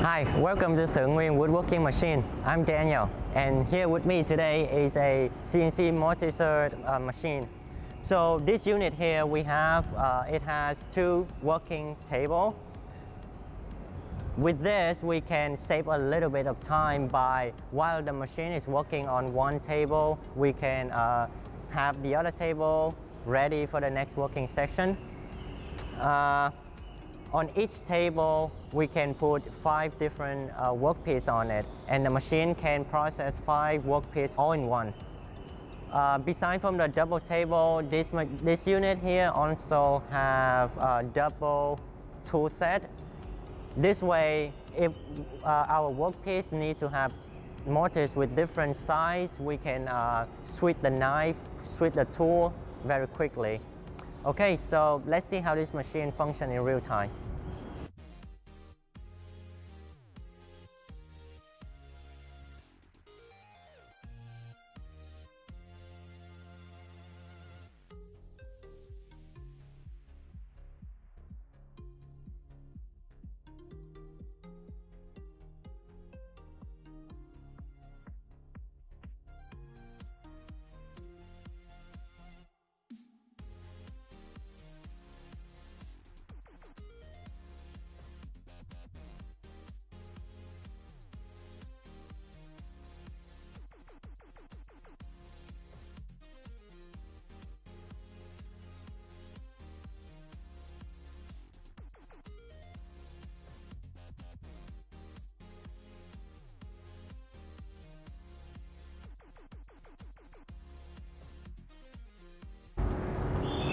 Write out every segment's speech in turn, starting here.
Hi, welcome to Thuong Nguyen Woodworking Machine. I'm Daniel, and here with me today is a CNC Mortiser machine. So this unit here we have, it has two working tables. With this, we can save a little bit of time by, while the machine is working on one table, we can have the other table ready for the next working session. On each table, we can put 5 different workpieces on it, and the machine can process 5 workpieces all in one. Besides from the double table, this unit here also have a double tool set. This way, if our workpiece need to have mortars with different size, we can switch the knife, switch the tool very quickly. Okay, so let's see how this machine functions in real time.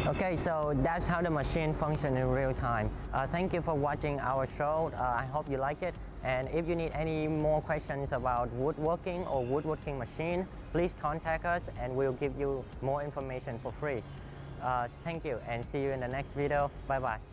Okay, so that's how the machine functions in real time. Thank you for watching our show. I hope you like it. And if you need any more questions about woodworking or woodworking machine, please contact us and we'll give you more information for free. Thank you and see you in the next video. Bye bye.